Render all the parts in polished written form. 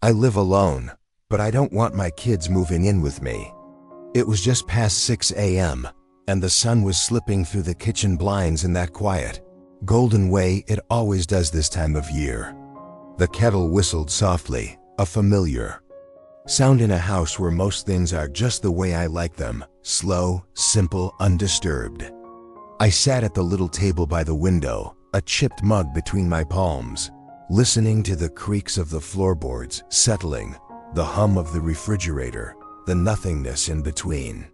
I live alone, but I don't want my kids moving in with me. It was just past 6 a.m., and the sun was slipping through the kitchen blinds in that quiet, golden way it always does this time of year. The kettle whistled softly, a familiar sound in a house where most things are just the way I like them, slow, simple, undisturbed. I sat at the little table by the window, a chipped mug between my palms, listening to the creaks of the floorboards settling, the hum of the refrigerator, the nothingness in between.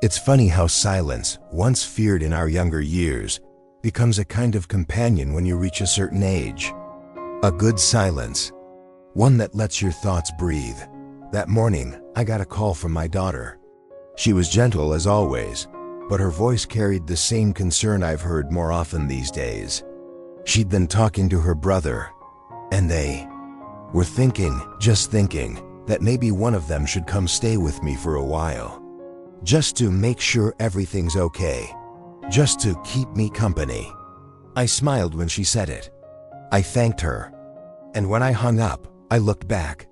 It's funny how silence, once feared in our younger years, becomes a kind of companion when you reach a certain age. A good silence, one that lets your thoughts breathe. That morning, I got a call from my daughter. She was gentle as always, but her voice carried the same concern I've heard more often these days. She'd been talking to her brother, and they were just thinking, that maybe one of them should come stay with me for a while. Just to make sure everything's okay. Just to keep me company. I smiled when she said it. I thanked her. And when I hung up, I looked back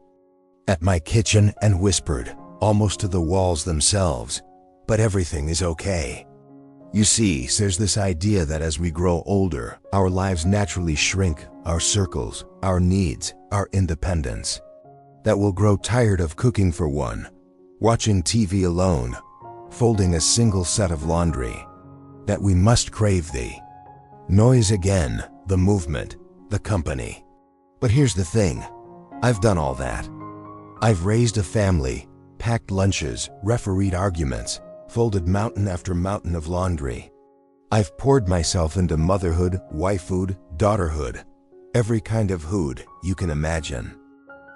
at my kitchen and whispered, almost to the walls themselves, but everything is okay. You see, there's this idea that as we grow older, our lives naturally shrink, our circles, our needs, our independence. That we'll grow tired of cooking for one, watching TV alone, folding a single set of laundry. That we must crave the noise again, the movement, the company. But here's the thing, I've done all that. I've raised a family, packed lunches, refereed arguments, folded mountain after mountain of laundry. I've poured myself into motherhood, wifehood, daughterhood, every kind of hood you can imagine.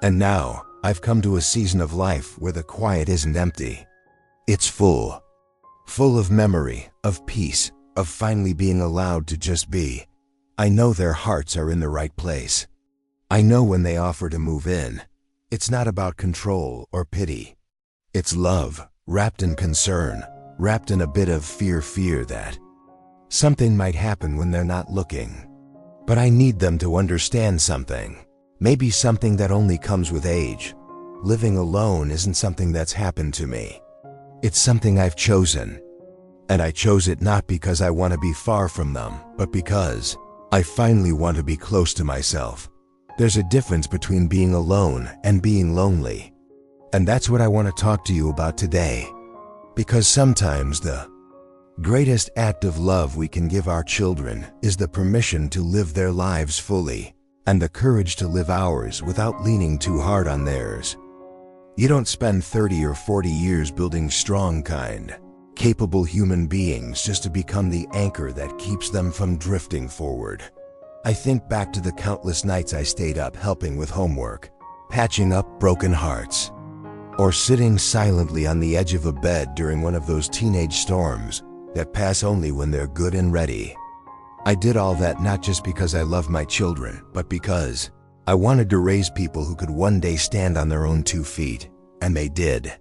And now, I've come to a season of life where the quiet isn't empty. It's full. Full of memory, of peace, of finally being allowed to just be. I know their hearts are in the right place. I know when they offer to move in, it's not about control or pity. It's love, wrapped in concern, wrapped in a bit of fear that something might happen when they're not looking. But I need them to understand something. Maybe something that only comes with age. Living alone isn't something that's happened to me. It's something I've chosen. And I chose it not because I want to be far from them, but because I finally want to be close to myself. There's a difference between being alone and being lonely. And that's what I want to talk to you about today. Because sometimes the greatest act of love we can give our children is the permission to live their lives fully, and the courage to live ours without leaning too hard on theirs. You don't spend 30 or 40 years building strong, kind, capable human beings just to become the anchor that keeps them from drifting forward. I think back to the countless nights I stayed up helping with homework, patching up broken hearts, or sitting silently on the edge of a bed during one of those teenage storms that pass only when they're good and ready. I did all that not just because I love my children, but because I wanted to raise people who could one day stand on their own 2 feet, and they did.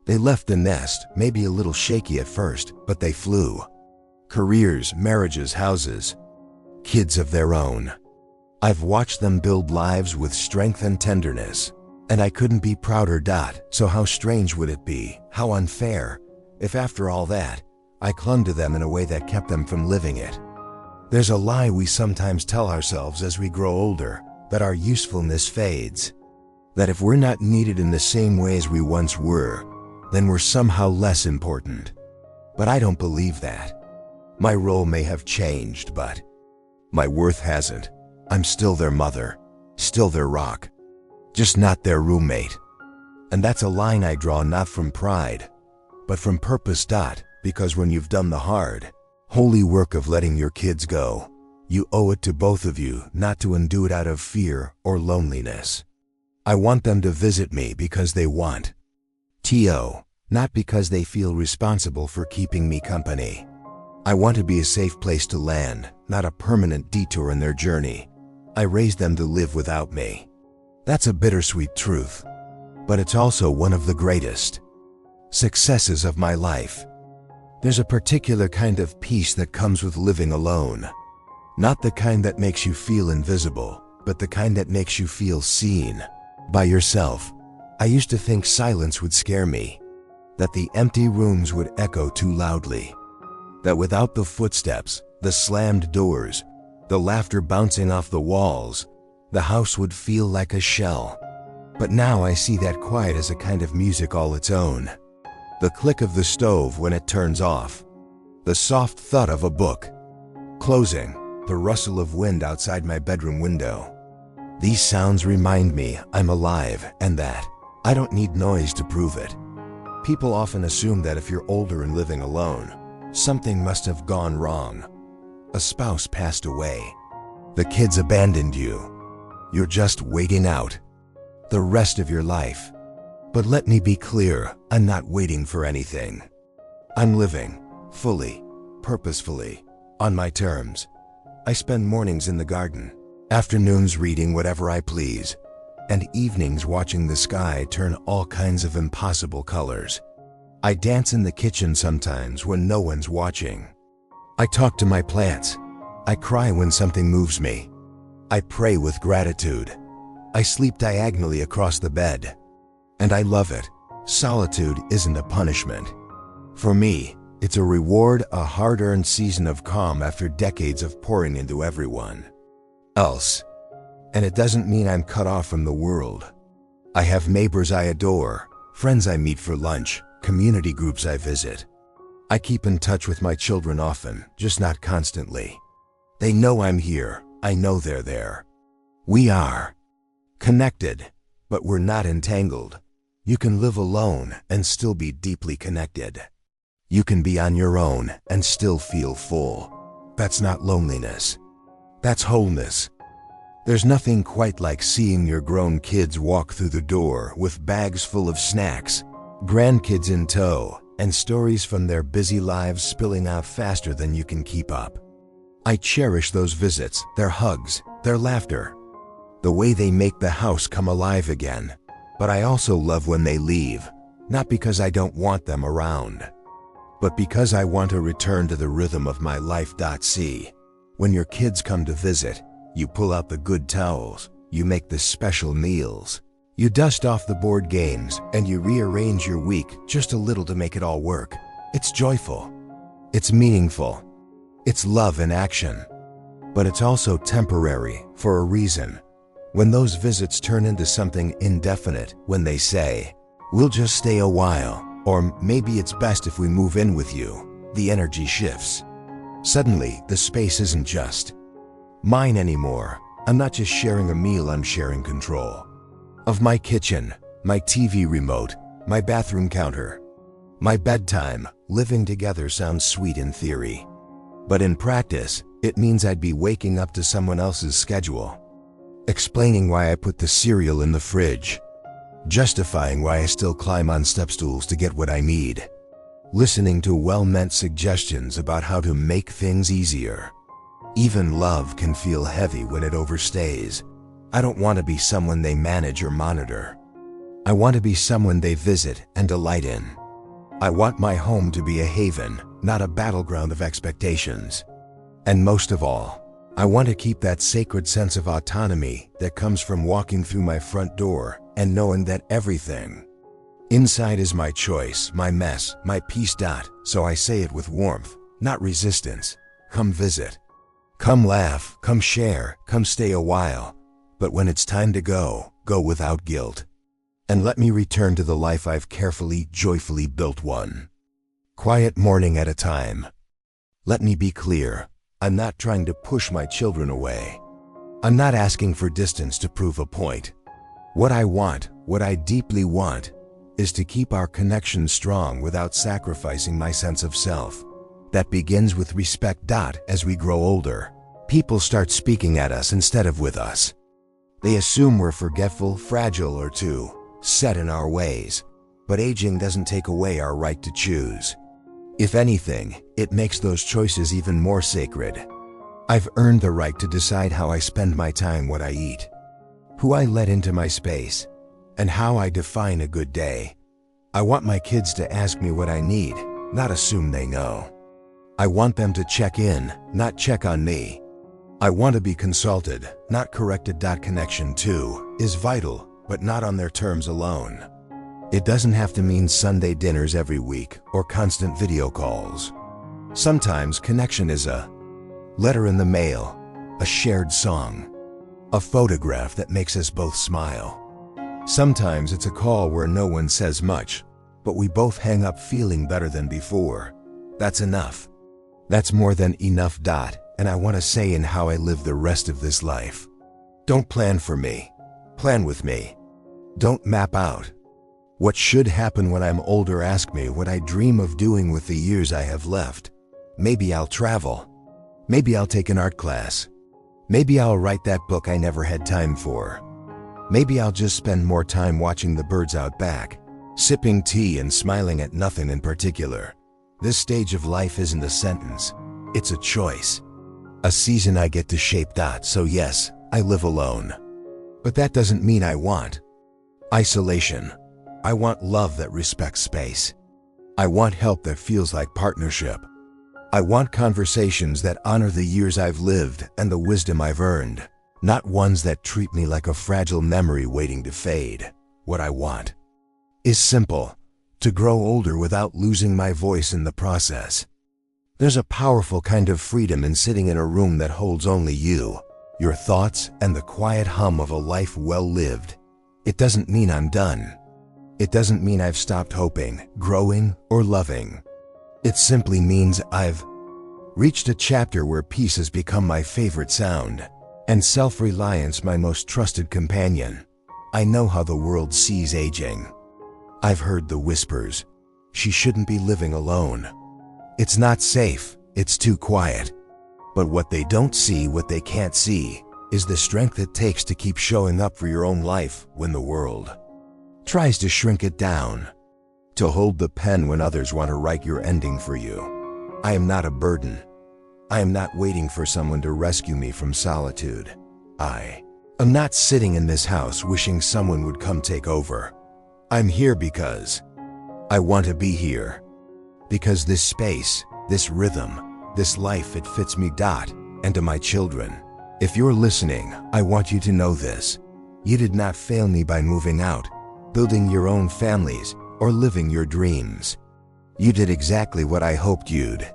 They left the nest, maybe a little shaky at first, but they flew. Careers, marriages, houses, kids of their own. I've watched them build lives with strength and tenderness, and I couldn't be prouder. So how strange would it be, how unfair, if after all that, I clung to them in a way that kept them from living it. There's a lie we sometimes tell ourselves as we grow older, that our usefulness fades. That if we're not needed in the same way as we once were, then we're somehow less important. But I don't believe that. My role may have changed, but my worth hasn't. I'm still their mother, still their rock, just not their roommate. And that's a line I draw not from pride, but from purpose. Because when you've done the hard, holy work of letting your kids go, you owe it to both of you not to undo it out of fear or loneliness. I want them to visit me because they want to, not because they feel responsible for keeping me company. I want to be a safe place to land, not a permanent detour in their journey. I raised them to live without me. That's a bittersweet truth, but it's also one of the greatest successes of my life. There's a particular kind of peace that comes with living alone. Not the kind that makes you feel invisible, but the kind that makes you feel seen. By yourself. I used to think silence would scare me, that the empty rooms would echo too loudly, that without the footsteps, the slammed doors, the laughter bouncing off the walls, the house would feel like a shell. But now I see that quiet as a kind of music all its own. The click of the stove when it turns off, the soft thud of a book closing, the rustle of wind outside my bedroom window. These sounds remind me I'm alive and that I don't need noise to prove it. People often assume that if you're older and living alone, something must have gone wrong. A spouse passed away. The kids abandoned you. You're just waiting out the rest of your life. But let me be clear, I'm not waiting for anything. I'm living, fully, purposefully, on my terms. I spend mornings in the garden, afternoons reading whatever I please, and evenings watching the sky turn all kinds of impossible colors. I dance in the kitchen sometimes when no one's watching. I talk to my plants. I cry when something moves me. I pray with gratitude. I sleep diagonally across the bed. And I love it. Solitude isn't a punishment. For me, it's a reward, a hard-earned season of calm after decades of pouring into everyone else. And it doesn't mean I'm cut off from the world. I have neighbors I adore, friends I meet for lunch, community groups I visit. I keep in touch with my children often, just not constantly. They know I'm here. I know they're there. We are connected, but we're not entangled. You can live alone and still be deeply connected. You can be on your own and still feel full. That's not loneliness. That's wholeness. There's nothing quite like seeing your grown kids walk through the door with bags full of snacks, grandkids in tow, and stories from their busy lives spilling out faster than you can keep up. I cherish those visits, their hugs, their laughter, the way they make the house come alive again. But I also love when they leave, not because I don't want them around, but because I want to return to the rhythm of my life. See, when your kids come to visit, you pull out the good towels, you make the special meals, you dust off the board games, and you rearrange your week just a little to make it all work. It's joyful. It's meaningful. It's love in action. But it's also temporary, for a reason. When those visits turn into something indefinite, when they say, "We'll just stay a while," or "Maybe it's best if we move in with you," the energy shifts. Suddenly, the space isn't just mine anymore. I'm not just sharing a meal, I'm sharing control of my kitchen, my TV remote, my bathroom counter, my bedtime. Living together sounds sweet in theory, but in practice, it means I'd be waking up to someone else's schedule, explaining why I put the cereal in the fridge, justifying why I still climb on stepstools to get what I need, listening to well-meant suggestions about how to make things easier. Even love can feel heavy when it overstays. I don't want to be someone they manage or monitor. I want to be someone they visit and delight in. I want my home to be a haven, not a battleground of expectations. And most of all, I want to keep that sacred sense of autonomy that comes from walking through my front door and knowing that everything inside is my choice, my mess, my peace. So I say it with warmth, not resistance. Come visit. Come laugh, come share, come stay a while. But when it's time to go, go without guilt. And let me return to the life I've carefully, joyfully built, one quiet morning at a time. Let me be clear, I'm not trying to push my children away. I'm not asking for distance to prove a point. What I want, what I deeply want, is to keep our connection strong without sacrificing my sense of self. That begins with respect. As we grow older, people start speaking at us instead of with us. They assume we're forgetful, fragile, or too set in our ways. But aging doesn't take away our right to choose. If anything, it makes those choices even more sacred. I've earned the right to decide how I spend my time, what I eat, who I let into my space, and how I define a good day. I want my kids to ask me what I need, not assume they know. I want them to check in, not check on me. I want to be consulted, not corrected. Connection too is vital, but not on their terms alone. It doesn't have to mean Sunday dinners every week or constant video calls. Sometimes connection is a letter in the mail, a shared song, a photograph that makes us both smile. Sometimes it's a call where no one says much, but we both hang up feeling better than before. That's enough. That's more than enough. And I want to say in how I live the rest of this life. Don't plan for me. Plan with me. Don't map out what should happen when I'm older. Ask me what I dream of doing with the years I have left. Maybe I'll travel. Maybe I'll take an art class. Maybe I'll write that book I never had time for. Maybe I'll just spend more time watching the birds out back, sipping tea and smiling at nothing in particular. This stage of life isn't a sentence. It's a choice. A season I get to shape. So yes, I live alone. But that doesn't mean I want isolation. I want love that respects space. I want help that feels like partnership. I want conversations that honor the years I've lived and the wisdom I've earned, not ones that treat me like a fragile memory waiting to fade. What I want is simple, to grow older without losing my voice in the process. There's a powerful kind of freedom in sitting in a room that holds only you, your thoughts, and the quiet hum of a life well lived. It doesn't mean I'm done. It doesn't mean I've stopped hoping, growing, or loving. It simply means I've reached a chapter where peace has become my favorite sound, and self-reliance my most trusted companion. I know how the world sees aging. I've heard the whispers. She shouldn't be living alone. It's not safe, it's too quiet. But what they don't see, what they can't see, is the strength it takes to keep showing up for your own life when the world tries to shrink it down. To hold the pen when others want to write your ending for you. I am not a burden. I am not waiting for someone to rescue me from solitude. I am not sitting in this house wishing someone would come take over. I'm here because I want to be here. Because this space, this rhythm, this life, it fits me. And to my children, if you're listening, I want you to know this. You did not fail me by moving out, building your own families, or living your dreams. You did exactly what I hoped you'd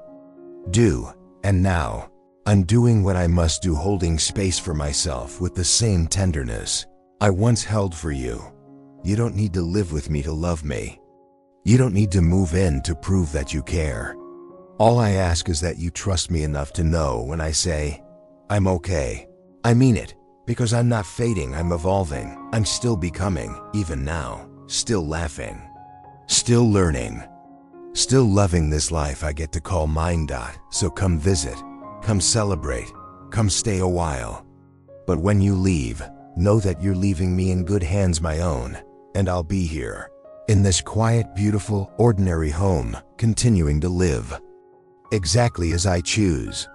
do, and now, I'm doing what I must do, holding space for myself with the same tenderness I once held for you. You don't need to live with me to love me. You don't need to move in to prove that you care. All I ask is that you trust me enough to know when I say, I'm okay. I mean it, because I'm not fading, I'm evolving. I'm still becoming, even now, still laughing, still learning, still loving this life I get to call mine. So come visit, come celebrate, come stay a while. But when you leave, know that you're leaving me in good hands, my own, and I'll be here, in this quiet, beautiful, ordinary home, continuing to live exactly as I choose.